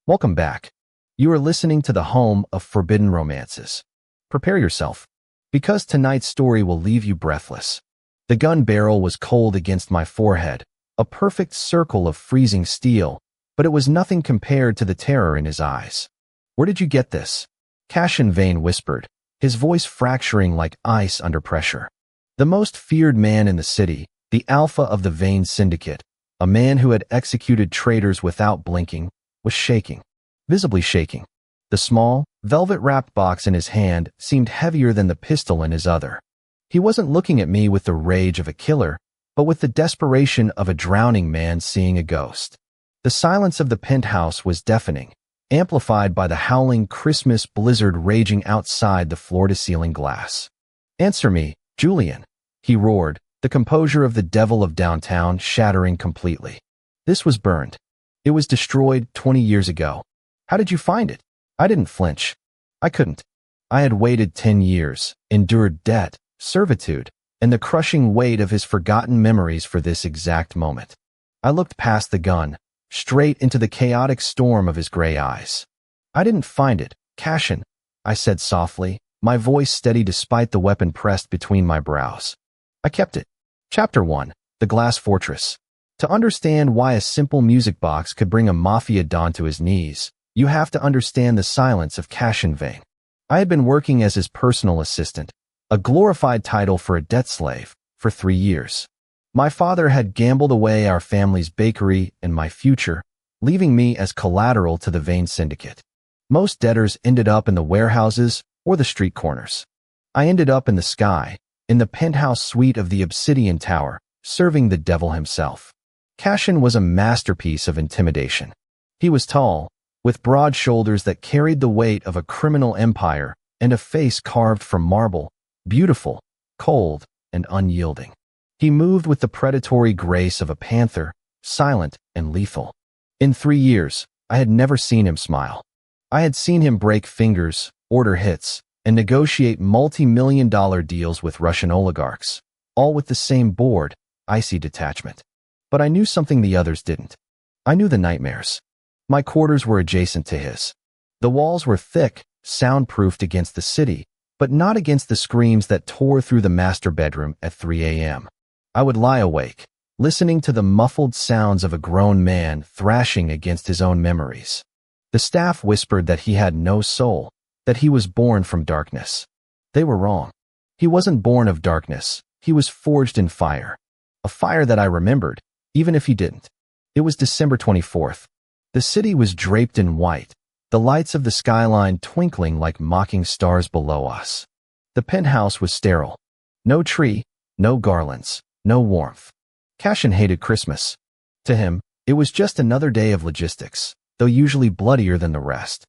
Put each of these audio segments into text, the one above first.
Welcome back. You are listening to the home of forbidden romances. Prepare yourself, because tonight's story will leave you breathless. The gun barrel was cold against my forehead, a perfect circle of freezing steel, but it was nothing compared to the terror in his eyes. "Where did you get this?" Cashin Vane whispered, his voice fracturing like ice under pressure. The most feared man in the city, the alpha of the Vane Syndicate, a man who had executed traitors without blinking, was shaking, visibly shaking. The small, velvet-wrapped box in his hand seemed heavier than the pistol in his other. He wasn't looking at me with the rage of a killer, but with the desperation of a drowning man seeing a ghost. The silence of the penthouse was deafening, amplified by the howling Christmas blizzard raging outside the floor-to-ceiling glass. "Answer me, Julian," he roared, the composure of the devil of downtown shattering completely. "This was burned. It was destroyed 20 years ago. How did you find it?" I didn't flinch. I couldn't. I had waited 10 years, endured debt, servitude, and the crushing weight of his forgotten memories for this exact moment. I looked past the gun, straight into the chaotic storm of his gray eyes. "I didn't find it, Cashin," I said softly, my voice steady despite the weapon pressed between my brows. "I kept it." Chapter 1. The Glass Fortress. To understand why a simple music box could bring a Mafia don to his knees, you have to understand the silence of Cashin Vane. I had been working as his personal assistant, a glorified title for a debt slave, for 3 years. My father had gambled away our family's bakery and my future, leaving me as collateral to the Vane Syndicate. Most debtors ended up in the warehouses or the street corners. I ended up in the sky, in the penthouse suite of the Obsidian Tower, serving the devil himself. Cashin was a masterpiece of intimidation. He was tall, with broad shoulders that carried the weight of a criminal empire and a face carved from marble, beautiful, cold, and unyielding. He moved with the predatory grace of a panther, silent and lethal. In 3 years, I had never seen him smile. I had seen him break fingers, order hits, and negotiate multi-million-dollar deals with Russian oligarchs, all with the same bored, icy detachment. But I knew something the others didn't. I knew the nightmares. My quarters were adjacent to his. The walls were thick, soundproofed against the city, but not against the screams that tore through the master bedroom at 3 a.m. I would lie awake, listening to the muffled sounds of a grown man thrashing against his own memories. The staff whispered that he had no soul, that he was born from darkness. They were wrong. He wasn't born of darkness. He was forged in fire. A fire that I remembered, even if he didn't. It was December 24th. The city was draped in white, the lights of the skyline twinkling like mocking stars below us. The penthouse was sterile. No tree, no garlands, no warmth. Cashin hated Christmas. To him, it was just another day of logistics, though usually bloodier than the rest.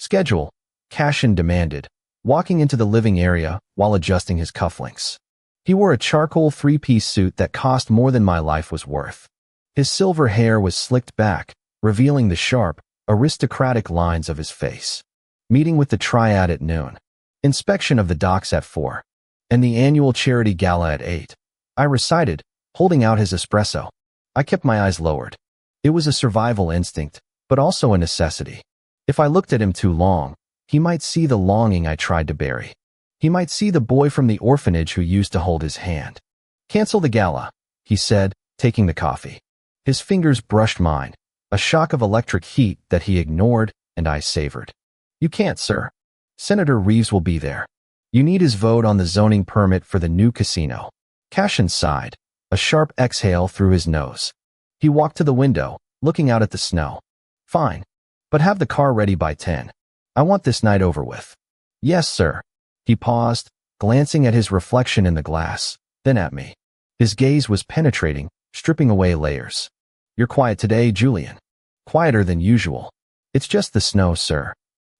"Schedule," Cashin demanded, walking into the living area while adjusting his cufflinks. He wore a charcoal 3-piece suit that cost more than my life was worth. His silver hair was slicked back, revealing the sharp, aristocratic lines of his face. Meeting with the Triad at noon. Inspection of the docks at 4. And the annual charity gala at 8. I recited, holding out his espresso. I kept my eyes lowered. It was a survival instinct, but also a necessity. If I looked at him too long, he might see the longing I tried to bury. He might see the boy from the orphanage who used to hold his hand. "Cancel the gala," he said, taking the coffee. His fingers brushed mine, a shock of electric heat that he ignored and I savored. "You can't, sir. Senator Reeves will be there. You need his vote on the zoning permit for the new casino." Cashin sighed, a sharp exhale through his nose. He walked to the window, looking out at the snow. "Fine. But have the car ready by 10. I want this night over with." "Yes, sir." He paused, glancing at his reflection in the glass, then at me. His gaze was penetrating, stripping away layers. "You're quiet today, Julian." "Quieter than usual." "It's just the snow, sir."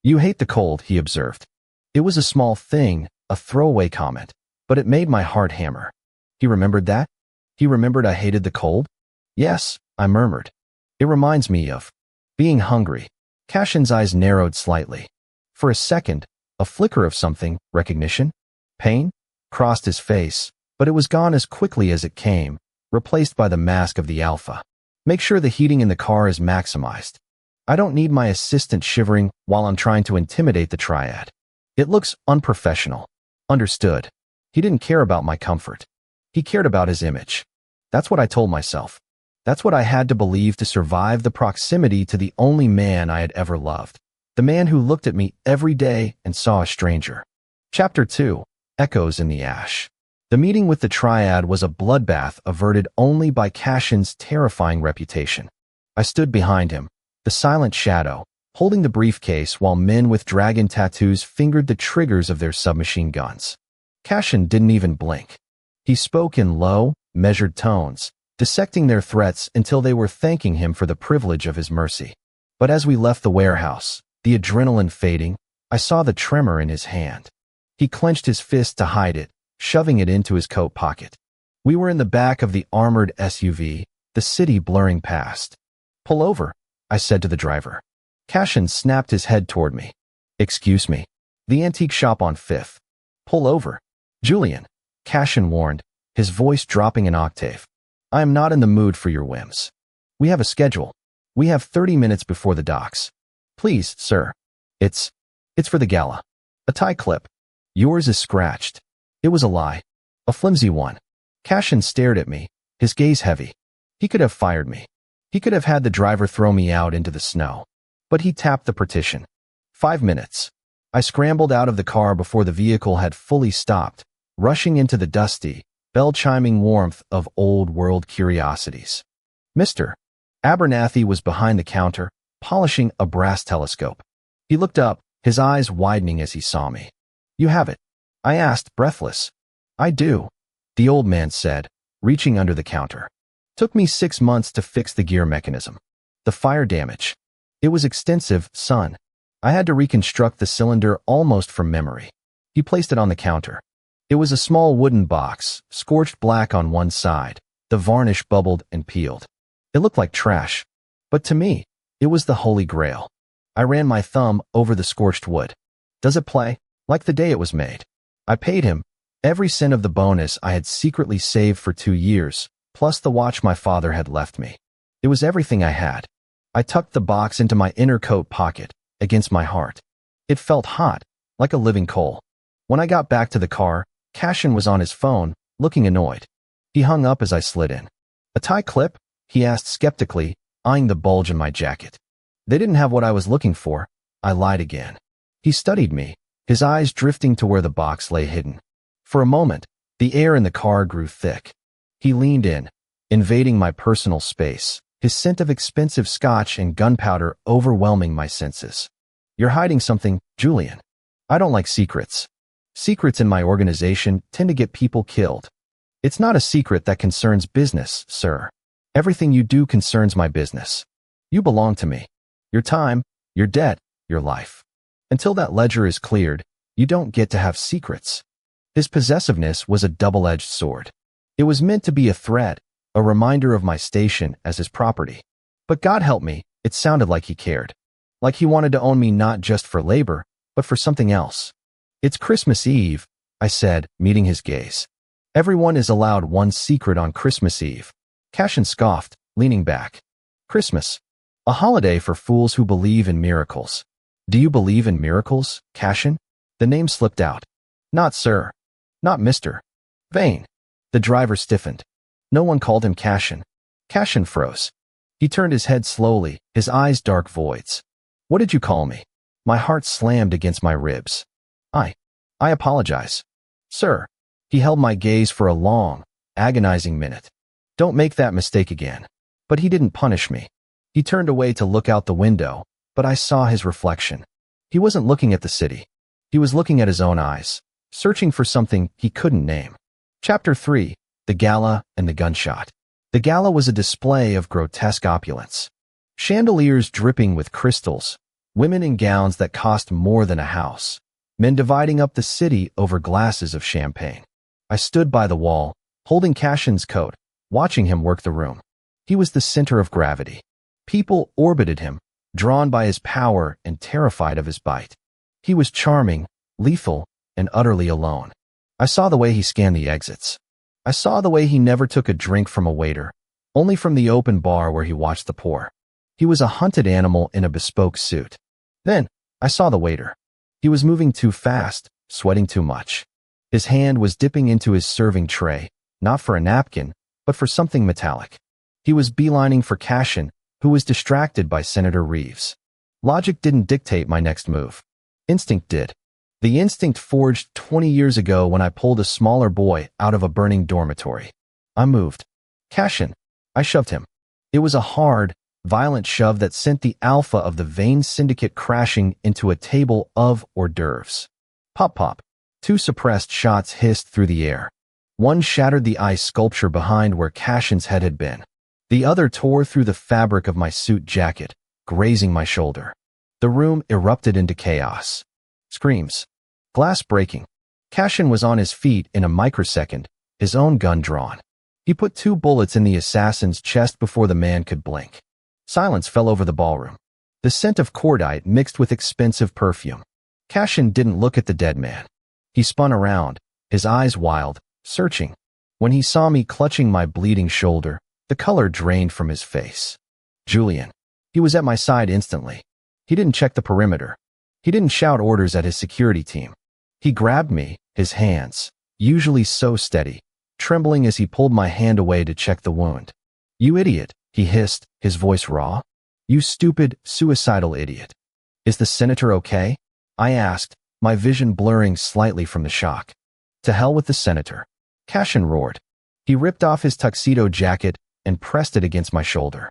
"You hate the cold," he observed. It was a small thing, a throwaway comment, but it made my heart hammer. He remembered that? He remembered I hated the cold? "Yes," I murmured. "It reminds me of being hungry." Cashin's eyes narrowed slightly. For a second, a flicker of something, recognition, pain, crossed his face, but it was gone as quickly as it came, replaced by the mask of the alpha. "Make sure the heating in the car is maximized." I don't need my assistant shivering while I'm trying to intimidate the triad. It looks unprofessional. Understood. He didn't care about my comfort. He cared about his image. That's what I told myself. That's what I had to believe to survive the proximity to the only man I had ever loved. The man who looked at me every day and saw a stranger. Chapter 2. Echoes in the Ash. The meeting with the triad was a bloodbath averted only by Cashin's terrifying reputation. I stood behind him, the silent shadow, holding the briefcase while men with dragon tattoos fingered the triggers of their submachine guns. Cashin didn't even blink. He spoke in low, measured tones, dissecting their threats until they were thanking him for the privilege of his mercy. But as we left the warehouse, the adrenaline fading, I saw the tremor in his hand. He clenched his fist to hide it, shoving it into his coat pocket. We were in the back of the armored SUV, the city blurring past. "Pull over," I said to the driver. Cashin snapped his head toward me. "Excuse me." "The antique shop on 5th. "Pull over." "Julian," Cashin warned, his voice dropping an octave. "I am not in the mood for your whims. We have a schedule. We have 30 minutes before the docks. Please, sir. It's for the gala. A tie clip. Yours is scratched." It was a lie. A flimsy one. Cashin stared at me, his gaze heavy. He could have fired me. He could have had the driver throw me out into the snow. But he tapped the partition. 5 minutes. I scrambled out of the car before the vehicle had fully stopped, rushing into the dusty, bell-chiming warmth of old-world curiosities. Mr. Abernathy was behind the counter, polishing a brass telescope. He looked up, his eyes widening as he saw me. "You have it?" I asked, breathless. "I do," the old man said, reaching under the counter. "Took me 6 months to fix the gear mechanism. The fire damage. It was extensive, son. I had to reconstruct the cylinder almost from memory." He placed it on the counter. It was a small wooden box, scorched black on one side. The varnish bubbled and peeled. It looked like trash. But to me, it was the holy grail. I ran my thumb over the scorched wood. "Does it play?" "Like the day it was made." I paid him every cent of the bonus I had secretly saved for 2 years, plus the watch my father had left me. It was everything I had. I tucked the box into my inner coat pocket, against my heart. It felt hot, like a living coal. When I got back to the car, Cashin was on his phone, looking annoyed. He hung up as I slid in. "A tie clip?" he asked skeptically, eyeing the bulge in my jacket. "They didn't have what I was looking for." I lied again. He studied me, his eyes drifting to where the box lay hidden. For a moment, the air in the car grew thick. He leaned in, invading my personal space, his scent of expensive scotch and gunpowder overwhelming my senses. "You're hiding something, Julian." "I don't like secrets. Secrets in my organization tend to get people killed." "It's not a secret that concerns business, sir. Everything you do concerns my business. You belong to me. Your time, your debt, your life. Until that ledger is cleared, you don't get to have secrets." His possessiveness was a double-edged sword. It was meant to be a threat, a reminder of my station as his property. But God help me, it sounded like he cared. Like he wanted to own me not just for labor, but for something else. "It's Christmas Eve," I said, meeting his gaze. "Everyone is allowed one secret on Christmas Eve." Cashin scoffed, leaning back. "Christmas. A holiday for fools who believe in miracles." "Do you believe in miracles, Cashin?" The name slipped out. "Not sir. Not Mr. Vane." The driver stiffened. No one called him Cashin. Cashin froze. He turned his head slowly, his eyes dark voids. "What did you call me?" My heart slammed against my ribs. I apologize. "Sir." He held my gaze for a long, agonizing minute. "Don't make that mistake again." But he didn't punish me. He turned away to look out the window, but I saw his reflection. He wasn't looking at the city. He was looking at his own eyes, searching for something he couldn't name. Chapter 3. The Gala and the Gunshot. The gala was a display of grotesque opulence. Chandeliers dripping with crystals, women in gowns that cost more than a house, men dividing up the city over glasses of champagne. I stood by the wall, holding Cashin's coat, watching him work the room. He was the center of gravity. People orbited him, drawn by his power and terrified of his bite. He was charming, lethal, and utterly alone. I saw the way he scanned the exits. I saw the way he never took a drink from a waiter, only from the open bar where he watched the poor. He was a hunted animal in a bespoke suit. Then, I saw the waiter. He was moving too fast, sweating too much. His hand was dipping into his serving tray, not for a napkin, but for something metallic. He was beelining for Cashin, who was distracted by Senator Reeves. Logic didn't dictate my next move. Instinct did. The instinct forged 20 years ago when I pulled a smaller boy out of a burning dormitory. I moved. Cashin. I shoved him. It was a hard, violent shove that sent the alpha of the Vane Syndicate crashing into a table of hors d'oeuvres. Pop pop. 2 suppressed shots hissed through the air. One shattered the ice sculpture behind where Cashin's head had been. The other tore through the fabric of my suit jacket, grazing my shoulder. The room erupted into chaos. Screams. Glass breaking. Cashin was on his feet in a microsecond, his own gun drawn. He put 2 bullets in the assassin's chest before the man could blink. Silence fell over the ballroom. The scent of cordite mixed with expensive perfume. Cashin didn't look at the dead man. He spun around, his eyes wild, searching. When he saw me clutching my bleeding shoulder, the color drained from his face. Julian. He was at my side instantly. He didn't check the perimeter. He didn't shout orders at his security team. He grabbed me, his hands, usually so steady, trembling as he pulled my hand away to check the wound. You idiot, he hissed, his voice raw. You stupid, suicidal idiot. Is the senator okay? I asked, my vision blurring slightly from the shock. To hell with the senator. Cashin roared. He ripped off his tuxedo jacket and pressed it against my shoulder.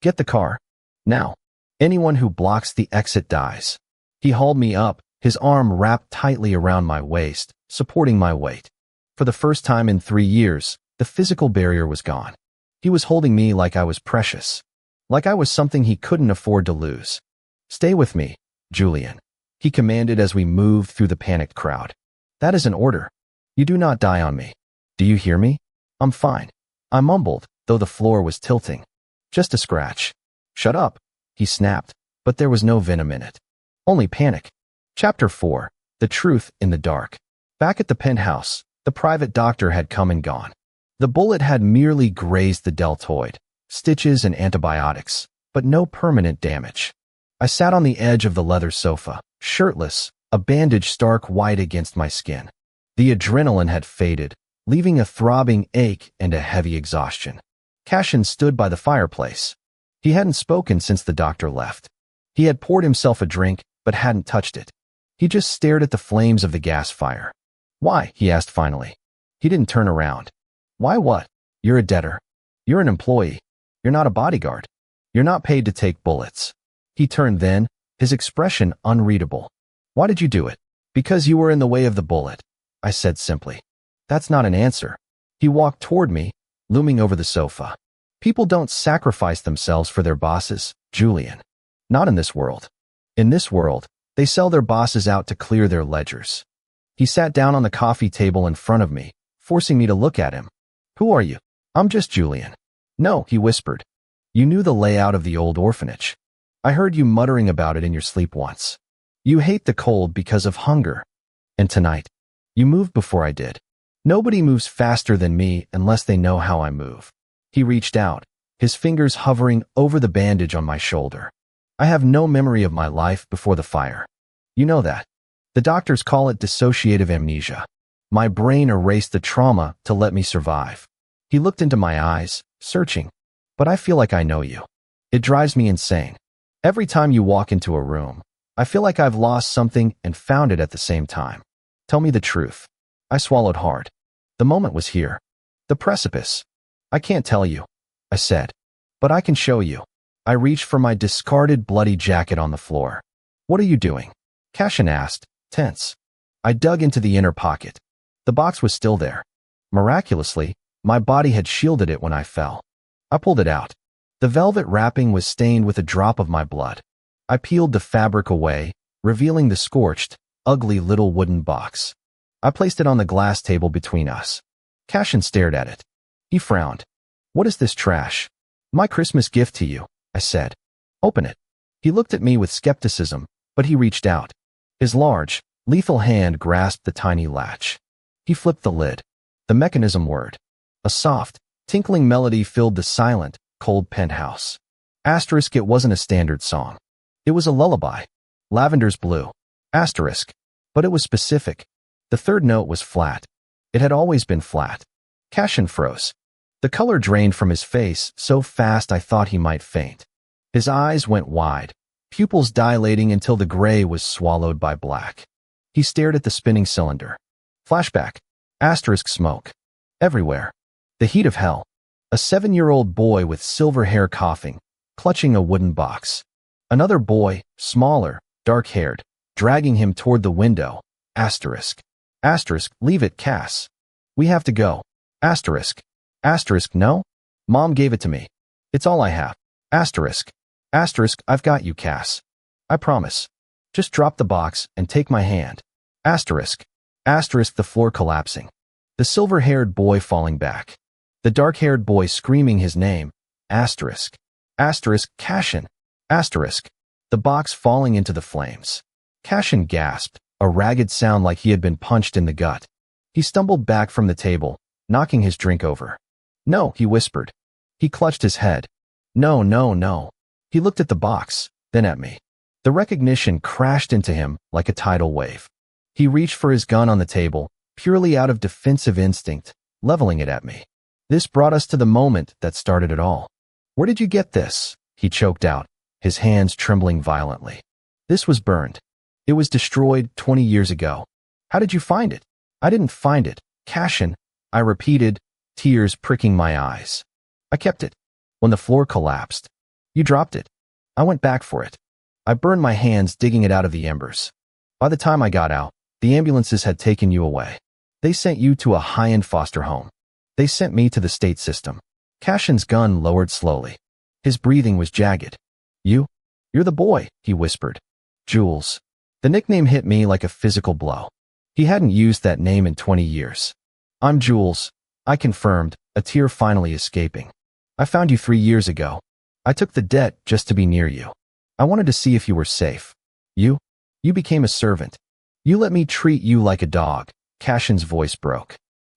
Get the car. Now. Anyone who blocks the exit dies. He hauled me up, his arm wrapped tightly around my waist, supporting my weight. For the first time in 3 years, the physical barrier was gone. He was holding me like I was precious. Like I was something he couldn't afford to lose. Stay with me, Julian. He commanded as we moved through the panicked crowd. That is an order. You do not die on me. Do you hear me? I'm fine. I mumbled, though the floor was tilting. Just a scratch. Shut up, he snapped, but there was no venom in it. Only panic. Chapter 4. The Truth in the Dark. Back at the penthouse, the private doctor had come and gone. The bullet had merely grazed the deltoid, stitches and antibiotics, but no permanent damage. I sat on the edge of the leather sofa, shirtless, a bandage stark white against my skin. The adrenaline had faded, leaving a throbbing ache and a heavy exhaustion. Cashin stood by the fireplace. He hadn't spoken since the doctor left. He had poured himself a drink, but hadn't touched it. He just stared at the flames of the gas fire. Why? He asked finally. He didn't turn around. Why what? You're a debtor. You're an employee. You're not a bodyguard. You're not paid to take bullets. He turned then, his expression unreadable. Why did you do it? Because you were in the way of the bullet, I said simply. That's not an answer. He walked toward me, looming over the sofa. People don't sacrifice themselves for their bosses, Julian. Not in this world. In this world, they sell their bosses out to clear their ledgers. He sat down on the coffee table in front of me, forcing me to look at him. Who are you? I'm just Julian. No, he whispered. You knew the layout of the old orphanage. I heard you muttering about it in your sleep once. You hate the cold because of hunger. And tonight, you moved before I did. Nobody moves faster than me unless they know how I move. He reached out, his fingers hovering over the bandage on my shoulder. I have no memory of my life before the fire. You know that. The doctors call it dissociative amnesia. My brain erased the trauma to let me survive. He looked into my eyes, searching. But I feel like I know you. It drives me insane. Every time you walk into a room, I feel like I've lost something and found it at the same time. Tell me the truth. I swallowed hard. The moment was here. The precipice. I can't tell you, I said. But I can show you. I reached for my discarded bloody jacket on the floor. What are you doing? Cashin asked, tense. I dug into the inner pocket. The box was still there. Miraculously, my body had shielded it when I fell. I pulled it out. The velvet wrapping was stained with a drop of my blood. I peeled the fabric away, revealing the scorched, ugly little wooden box. I placed it on the glass table between us. Cashin stared at it. He frowned. What is this trash? My Christmas gift to you, I said. Open it. He looked at me with skepticism, but he reached out. His large, lethal hand grasped the tiny latch. He flipped the lid. The mechanism whirred. A soft, tinkling melody filled the silent, cold penthouse. Asterisk, it wasn't a standard song. It was a lullaby. Lavender's blue. Asterisk. But it was specific. The third note was flat. It had always been flat. Cashin froze. The color drained from his face so fast I thought he might faint. His eyes went wide, pupils dilating until the gray was swallowed by black. He stared at the spinning cylinder. Flashback. Asterisk smoke. Everywhere. The heat of hell. A 7-year-old boy with silver hair coughing, clutching a wooden box. Another boy, smaller, dark-haired, dragging him toward the window. Asterisk. Asterisk, leave it, Cass. We have to go. Asterisk. Asterisk, no? Mom gave it to me. It's all I have. Asterisk. Asterisk, I've got you, Cass. I promise. Just drop the box and take my hand. Asterisk. Asterisk, the floor collapsing. The silver-haired boy falling back. The dark-haired boy screaming his name. Asterisk. Asterisk, Cashin. Asterisk. The box falling into the flames. Cashin gasped, a ragged sound like he had been punched in the gut. He stumbled back from the table, knocking his drink over. No, he whispered. He clutched his head. No, no, no. He looked at the box, then at me. The recognition crashed into him like a tidal wave. He reached for his gun on the table, purely out of defensive instinct, leveling it at me. This brought us to the moment that started it all. Where did you get this? He choked out, his hands trembling violently. This was burned. It was destroyed 20 years ago. How did you find it? I didn't find it, Cashin, I repeated, tears pricking my eyes. I kept it. When the floor collapsed. You dropped it. I went back for it. I burned my hands digging it out of the embers. By the time I got out, the ambulances had taken you away. They sent you to a high-end foster home. They sent me to the state system. Cashin's gun lowered slowly. His breathing was jagged. You're the boy, he whispered. Jules. The nickname hit me like a physical blow. He hadn't used that name in 20 years. I'm Jules, I confirmed, a tear finally escaping. I found you 3 years ago. I took the debt just to be near you. I wanted to see if you were safe. You became a servant. You let me treat you like a dog. Cashin's voice broke.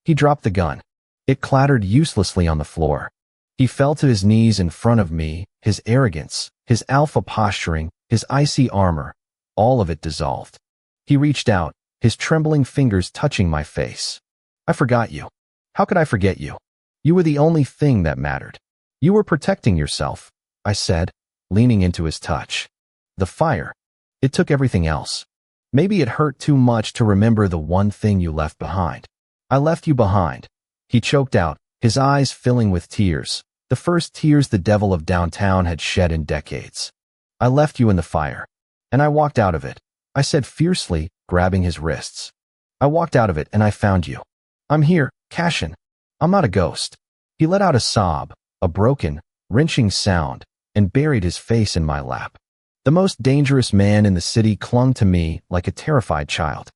He dropped the gun. It clattered uselessly on the floor. He fell to his knees in front of me, his arrogance, his alpha posturing, his icy armor, all of it dissolved. He reached out, his trembling fingers touching my face. I forgot you. How could I forget you? You were the only thing that mattered. You were protecting yourself, I said, leaning into his touch. The fire. It took everything else. Maybe it hurt too much to remember the one thing you left behind. I left you behind. He choked out, his eyes filling with tears, the first tears the devil of downtown had shed in decades. I left you in the fire. And I walked out of it, I said fiercely, grabbing his wrists. I walked out of it and I found you. I'm here, Cashin. I'm not a ghost. He let out a sob, a broken, wrenching sound, and buried his face in my lap. The most dangerous man in the city clung to me like a terrified child.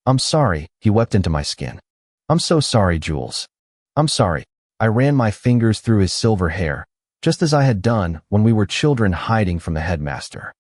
I'm sorry, he wept into my skin. I'm so sorry, Jules. I'm sorry. I ran my fingers through his silver hair, just as I had done when we were children hiding from the headmaster.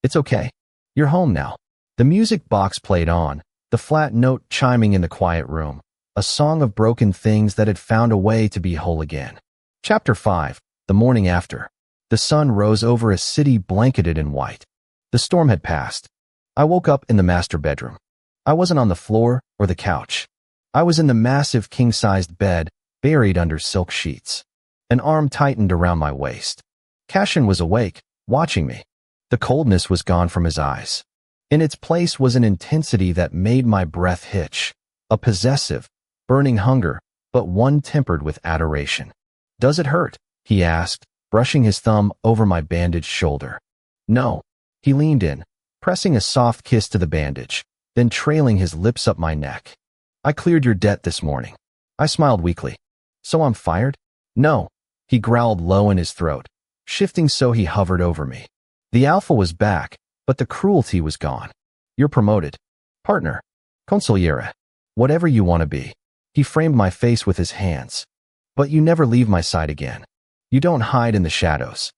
It's okay. You're home now. The music box played on, the flat note chiming in the quiet room, a song of broken things that had found a way to be whole again. Chapter 5, the morning after. The sun rose over a city blanketed in white. The storm had passed. I woke up in the master bedroom. I wasn't on the floor or the couch. I was in the massive king-sized bed, buried under silk sheets. An arm tightened around my waist. Cashin was awake, watching me. The coldness was gone from his eyes. In its place was an intensity that made my breath hitch, a possessive, burning hunger, but one tempered with adoration. Does it hurt? He asked, brushing his thumb over my bandaged shoulder. No. He leaned in, pressing a soft kiss to the bandage, then trailing his lips up my neck. I cleared your debt this morning. I smiled weakly. So I'm fired? No. He growled low in his throat, shifting so he hovered over me. The alpha was back, but the cruelty was gone. You're promoted. Partner. Consigliere. Whatever you want to be. He framed my face with his hands. But you never leave my side again. You don't hide in the shadows.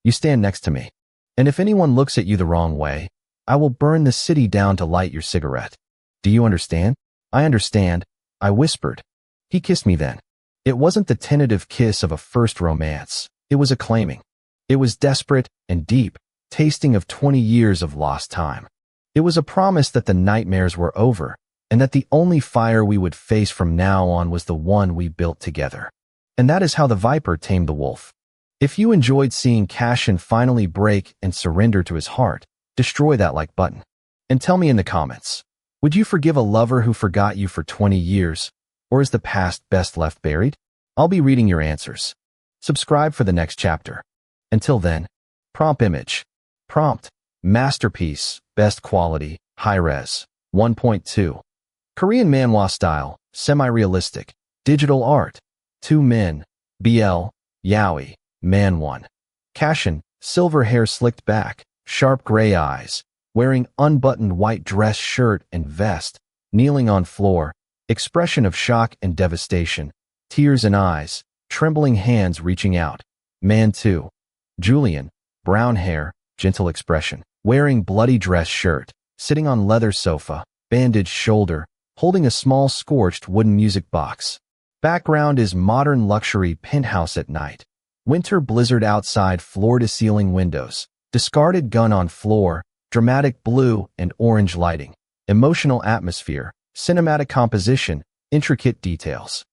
You stand next to me. And if anyone looks at you the wrong way, I will burn the city down to light your cigarette. Do you understand? I understand, I whispered. He kissed me then. It wasn't the tentative kiss of a first romance. It was a claiming. It was desperate and deep, tasting of 20 years of lost time. It was a promise that the nightmares were over, and that the only fire we would face from now on was the one we built together. And that is how the viper tamed the wolf. If you enjoyed seeing Cassian finally break and surrender to his heart, destroy that like button. And tell me in the comments, would you forgive a lover who forgot you for 20 years? Or is the past best left buried? I'll be reading your answers. Subscribe for the next chapter. Until then, prompt image. Prompt, masterpiece, best quality, high-res, 1.2. Korean manhwa style, semi-realistic, digital art. 2 men, BL, Yaoi, man 1. Cassian, silver hair slicked back, sharp gray eyes, wearing unbuttoned white dress shirt and vest, kneeling on floor, expression of shock and devastation, tears in eyes, trembling hands reaching out. Man 2. Julian, brown hair, gentle expression, wearing bloody dress shirt, sitting on leather sofa, bandaged shoulder, holding a small scorched wooden music box. Background is modern luxury penthouse at night. Winter blizzard outside floor-to-ceiling windows. Discarded gun on floor. Dramatic blue and orange lighting. Emotional atmosphere. Cinematic composition. Intricate details.